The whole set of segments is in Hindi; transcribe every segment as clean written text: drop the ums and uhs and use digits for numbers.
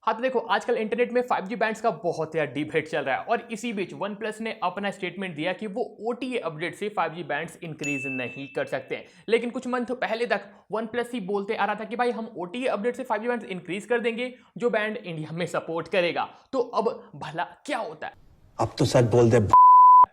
हाँ तो देखो आजकल इंटरनेट में 5G बैंड्स का बहुत ही डिबेट चल रहा है और इसी बीच वन प्लस ने अपना स्टेटमेंट दिया कि वो OTA अपडेट से 5G बैंड्स इंक्रीज नहीं कर सकते हैं। लेकिन कुछ मंथ पहले तक वन प्लस ही बोलते आ रहा था कि भाई हम OTA अपडेट से 5G बैंड्स इंक्रीज कर देंगे जो बैंड इंडिया में सपोर्ट करेगा। तो अब भला क्या होता है? अब तो सच बोल दे।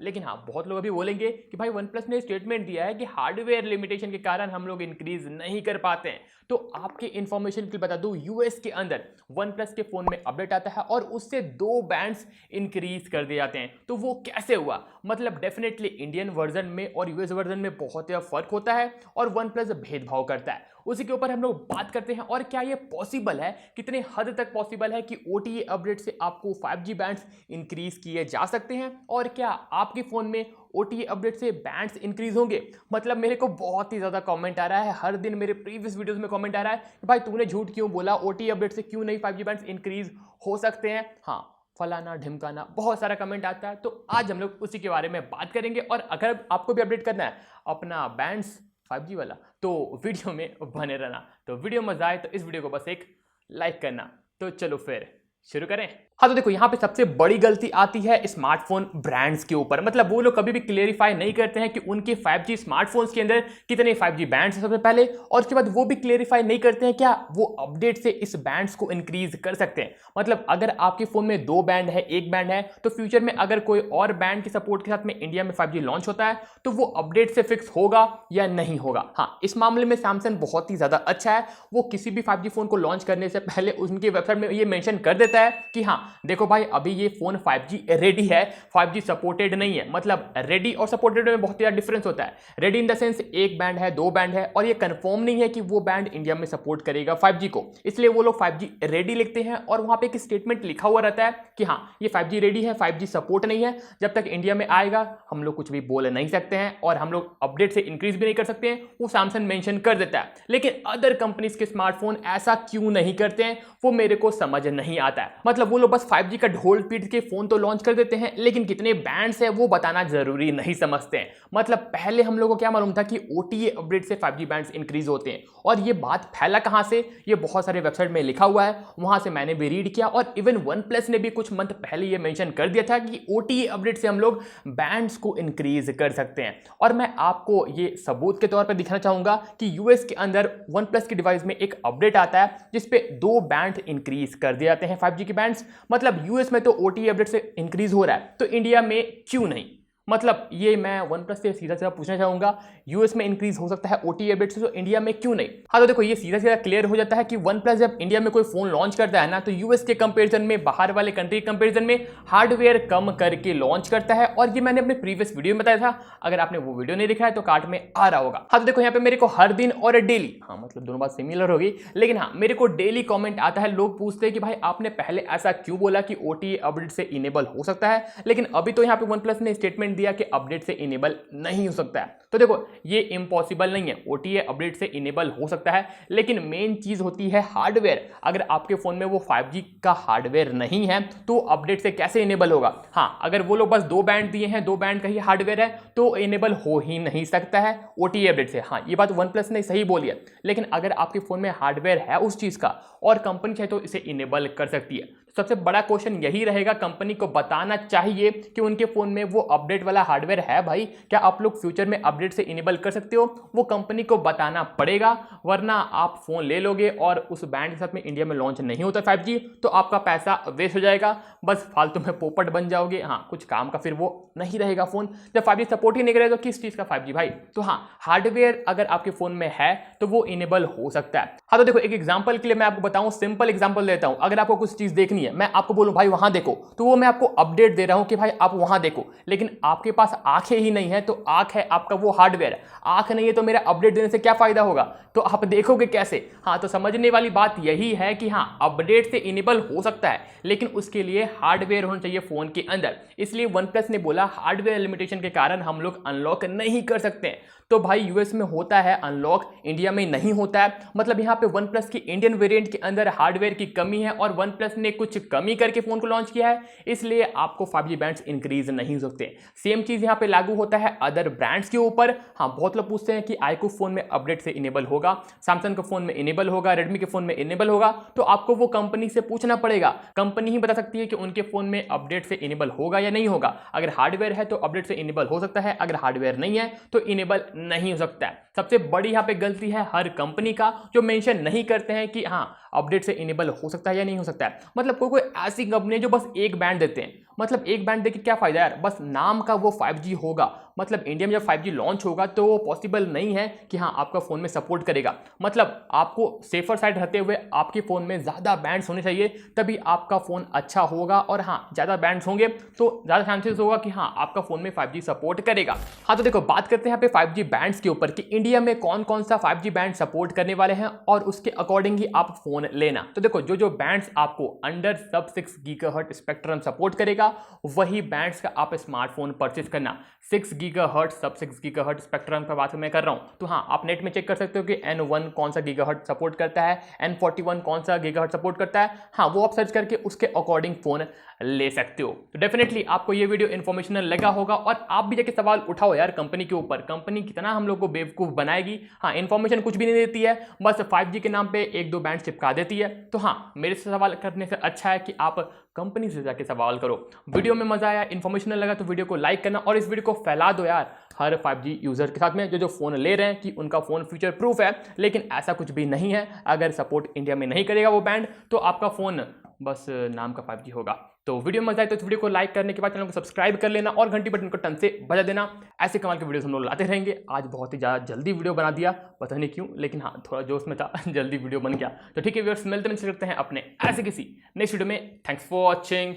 लेकिन हाँ बहुत लोग अभी बोलेंगे कि भाई वन प्लस ने स्टेटमेंट दिया है कि हार्डवेयर लिमिटेशन के कारण हम लोग इंक्रीज नहीं कर पाते हैं। तो आपके इंफॉर्मेशन के लिए बता दूं यूएस के अंदर वन प्लस के फोन में अपडेट आता है और उससे 2 बैंड्स इंक्रीज कर दिए जाते हैं। तो वो कैसे हुआ? मतलब डेफिनेटली इंडियन वर्जन में और यूएस वर्जन में बहुत फर्क होता है और वन प्लस भेदभाव करता है। उसी के ऊपर हम लोग बात करते हैं और क्या ये पॉसिबल है, कितने हद तक पॉसिबल है कि OTA अपडेट से आपको 5G बैंड्स इंक्रीज किए जा सकते हैं और क्या आपके फोन में OTA अपडेट से बैंड्स इंक्रीज होंगे। मतलब मेरे को बहुत ही ज्यादा कमेंट आ रहा है, हर दिन मेरे प्रीवियस वीडियोस में कमेंट आ रहा है कि भाई तूने झूठ क्यों बोला, OTA अपडेट से क्यों नहीं 5G बैंड्स इंक्रीज हो सकते हैं। हाँ फलाना ढिमकाना बहुत सारा कमेंट आता है। तो आज हम लोग उसी के बारे में बात करेंगे और अगर आपको भी अपडेट करना है अपना बैंड्स 5G वाला तो वीडियो में बने रहना। तो वीडियो मजा आए तो इस वीडियो को बस एक लाइक करना। तो चलो फिर शुरू करें। हाँ तो देखो यहाँ पे सबसे बड़ी गलती आती है स्मार्टफोन ब्रांड्स के ऊपर। मतलब वो लोग कभी भी क्लेरिफाई नहीं करते हैं कि उनके 5G स्मार्टफोन्स के अंदर कितने 5G बैंड्स हैं सबसे पहले, और उसके बाद वो भी क्लेरिफाई नहीं करते हैं क्या वो अपडेट से इस बैंड्स को इंक्रीज कर सकते हैं। मतलब अगर आपके फोन में 2 बैंड है, 1 बैंड है, तो फ्यूचर में अगर कोई और बैंड के सपोर्ट के साथ में इंडिया में 5G लॉन्च होता है तो वो अपडेट से फिक्स होगा या नहीं होगा। हाँ इस मामले में सैमसंग बहुत ही ज्यादा अच्छा है, वो किसी भी 5G फोन को लॉन्च करने से पहले उनकी वेबसाइट में ये मेंशन कर देता है कि हाँ देखो भाई अभी ये फोन 5G रेडी है, 5G सपोर्टेड नहीं है। मतलब रेडी और सपोर्टेड में बहुत ज्यादा डिफरेंस होता है। Ready in the sense 1 band है, 2 बैंड है और ये कंफर्म नहीं है कि वो बैंड इंडिया में सपोर्ट करेगा 5G को, इसलिए वो लोग 5G रेडी लिखते हैं और वहां पे एक स्टेटमेंट लिखा हुआ रहता है कि हाँ ये 5G रेडी है, 5G सपोर्ट नहीं है, जब तक इंडिया में आएगा हम लोग कुछ भी बोल नहीं सकते हैं और हम लोग अपडेट से इंक्रीज भी नहीं कर सकते हैं, वो सैमसंग मेंशन कर देता है। लेकिन अदर कंपनीज के स्मार्टफोन ऐसा क्यों नहीं करते हैं वो मेरे को समझ नहीं आता है। मतलब वो लोग बस 5G का ढोल पीट के फोन तो लॉन्च कर देते हैं लेकिन कितने बैंड्स है वो बताना जरूरी नहीं समझते हैं। मतलब पहले हम लोगों को क्या मालूम था कि OTA अपडेट से 5G बैंड्स इंक्रीज होते हैं, और ये बात फैला कहां से, ये बहुत सारे वेबसाइट में लिखा हुआ है, वहां से मैंने भी रीड किया और इवन वन प्लस ने भी कुछ मंथ पहले ये मेंशन कर दिया था कि OTA अपडेट से हम लोग बैंड्स को इंक्रीज कर सकते हैं। और मैं आपको ये सबूत के तौर पर दिखाना चाहूंगा कि यूएस के अंदर वन प्लस की डिवाइस में एक अपडेट आता है जिसपे 2 बैंड इंक्रीज कर दिए जाते हैं 5G के बैंड्स। मतलब यूएस में तो OTA अपडेट से इंक्रीज हो रहा है तो इंडिया में क्यों नहीं? मतलब ये मैं वन प्लस से सीधा सीधा पूछना चाहूंगा, यूएस में इंक्रीज हो सकता है OTA अपडेट से तो इंडिया में क्यों नहीं? हाँ तो देखो ये सीधा सीधा क्लियर हो जाता है कि वन प्लस जब इंडिया में कोई फोन लॉन्च करता है ना तो यूएस के कंपैरिजन में, बाहर वाले कंट्री के कंपैरिजन में हार्डवेयर कम करके लॉन्च करता है। और ये मैंने अपने प्रीवियस वीडियो में बताया था, अगर आपने वो वीडियो नहीं देखा है तो कार्ड में आ रहा होगा। हाँ तो देखो यहाँ पे मेरे को हर दिन और डेली, हाँ मतलब दोनों बात सिमिलर होगी, लेकिन हाँ मेरे को डेली कॉमेंट आता है, लोग पूछते हैं कि भाई आपने पहले ऐसा क्यों बोला कि OTA अपडेट से इनेबल हो सकता है, लेकिन अभी तो यहाँ पे वन प्लस ने स्टेटमेंट दिया कि अपडेट से इनेबल नहीं हो सकता है। तो देखो ये इम्पॉसिबल नहीं है, OTA अपडेट से इनेबल हो सकता है, लेकिन मेन चीज होती है हार्डवेयर। अगर आपके फोन में वो 5G का हार्डवेयर नहीं है तो अपडेट से कैसे इनेबल होगा? हाँ अगर वो लोग बस 2 बैंड दिए हैं, 2 बैंड का ही हार्डवेयर है तो इनेबल हो ही नहीं सकता है OTA अपडेट से। हाँ ये बात वन प्लस ने सही बोली है, लेकिन अगर आपके फोन में हार्डवेयर है उस चीज का और कंपनी चाहे तो इसे इनेबल कर सकती है। सबसे बड़ा क्वेश्चन यही रहेगा, कंपनी को बताना चाहिए कि उनके फोन में वो अपडेट वाला हार्डवेयर है। भाई क्या आप लोग फ्यूचर में अपडेट से इनेबल कर सकते हो? वो कंपनी को बताना पड़ेगा, वरना आप फोन ले लोगे और उस बैंड के साथ में इंडिया में लॉन्च नहीं होता 5G तो आपका पैसा वेस्ट हो जाएगा, बस फालतू में पोपट बन जाओगे। हाँ कुछ काम का फिर वो नहीं रहेगा फोन, जब 5G सपोर्ट ही नहीं करेगा तो किस चीज का 5G भाई। तो हाँ हार्डवेयर अगर आपके फोन में है तो वो इनेबल हो सकता है। हाँ तो देखो एक एग्जांपल के लिए मैं आपको बताऊं, सिंपल एग्जांपल देता हूं। अगर आपको कुछ चीज देखनी है, मैं आपको बोलूं भाई वहां देखो, तो वो मैं आपको अपडेट दे रहा हूं कि भाई आप वहां देखो, लेकिन आपके पास आंखें ही नहीं है। तो आंख है आपका वो हार्डवेयर, आंख नहीं है तो मेरा अपडेट देने से क्या फायदा होगा? तो आप देखोगे कैसे? हाँ तो समझने वाली बात यही है कि हाँ अपडेट से इनेबल हो सकता है, लेकिन उसके लिए हार्डवेयर होना चाहिए फोन के अंदर। इसलिए वन प्लस ने बोला हार्डवेयर लिमिटेशन के कारण हम लोग अनलॉक नहीं कर सकते हैं। तो भाई यूएस में होता है अनलॉक, इंडिया में नहीं होता है। मतलब यहाँ पे वन प्लस की इंडियन वेरिएंट के अंदर हार्डवेयर की कमी है और वन प्लस ने कुछ कुछ कमी करके फोन को लॉन्च किया है, इसलिए आपको 5G बैंड्स इंक्रीज नहीं हो सकते। सेम चीज यहाँ पे लागू होता है अदर ब्रांड्स के ऊपर। हाँ, बहुत लोग पूछते हैं कि iQOO फोन में अपडेट से इनेबल होगा, सैमसंग के फोन में इनेबल होगा, रेडमी के फोन में इनेबल होगा, तो आपको वो कंपनी से पूछना पड़ेगा। कंपनी ही बता सकती है कि उनके फोन में अपडेट से इनेबल होगा या नहीं होगा। अगर हार्डवेयर है तो अपडेट से इनेबल हो सकता है, अगर हार्डवेयर नहीं है तो इनेबल नहीं हो सकता है। सबसे बड़ी यहाँ पे गलती है हर कंपनी का, जो मेंशन नहीं करते हैं कि हाँ अपडेट से इनेबल हो सकता है या नहीं हो सकता है। मतलब कोई कोई ऐसी कंपनी है जो बस एक बैंड देते हैं। मतलब एक बैंड देके क्या फायदा यार, बस नाम का वो 5G होगा। मतलब इंडिया में जब 5G लॉन्च होगा तो वो पॉसिबल नहीं है कि हाँ आपका फोन में सपोर्ट करेगा। मतलब आपको सेफर साइड रहते हुए आपके फोन में ज्यादा बैंड्स होने चाहिए, तभी आपका फोन अच्छा होगा। और हाँ, ज्यादा बैंड्स होंगे तो ज्यादा चांसेस होगा कि हाँ आपका फोन में 5G सपोर्ट करेगा। हाँ, तो देखो बात करते हैं यहाँ पे 5G बैंड्स के ऊपर कि इंडिया में कौन कौन सा 5G बैंड सपोर्ट करने वाले हैं और उसके अकॉर्डिंग ही आप फोन लेना। तो देखो जो जो बैंड्स आपको under sub 6 gigahertz spectrum support करेगा वही बैंड्स का आप स्मार्टफोन परचेज करना। 6 गीगाहर्ट्ज सब 6 गीगाहर्ट्ज स्पेक्ट्रम का बात मैं कर रहा हूं, तो हाँ आप नेट में चेक कर सकते हो कि N1 कौन सा गीगाहर्ट्ज सपोर्ट करता है, N41 कौन सा गीगाहर्ट्ज सपोर्ट करता है। हाँ, वो आप सर्च करके उसके अकॉर्डिंग फोन ले सकते हो। तो डेफिनेटली आपको ये वीडियो इन्फॉर्मेशनल लगा होगा और आप भी जाके सवाल उठाओ यार कंपनी के ऊपर। कंपनी कितना हम लोग को बेवकूफ बनाएगी। हाँ, इन्फॉर्मेशन कुछ भी नहीं देती है, बस 5G के नाम पे एक दो बैंड चिपका देती है। तो हाँ, मेरे से सवाल करने से अच्छा है कि आप कंपनी से जाके सवाल करो। वीडियो में मजा आया, इन्फॉर्मेशनल लगा तो वीडियो को लाइक करना और इस वीडियो को फैला दो यार हर 5G यूजर के साथ में जो फोन ले रहे हैं कि उनका फोन फ्यूचर प्रूफ है। लेकिन ऐसा कुछ भी नहीं है, अगर सपोर्ट इंडिया में नहीं करेगा वो बैंड तो आपका फोन बस नाम का 5G होगा। तो वीडियो मजा आए तो इस वीडियो को लाइक करने के बाद चैनल को सब्सक्राइब कर लेना और घंटी बटन को टन से बजा देना। ऐसे कमाल के वीडियोस हम लोग लाते रहेंगे। आज बहुत ही ज़्यादा जल्दी वीडियो बना दिया, पता नहीं क्यों, लेकिन हाँ थोड़ा जोश में था जल्दी वीडियो बन गया। तो ठीक है व्यूअर्स, मिलते हैं हैं अपने ऐसे किसी नेक्स्ट वीडियो में। Thanks for watching,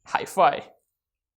hi fi.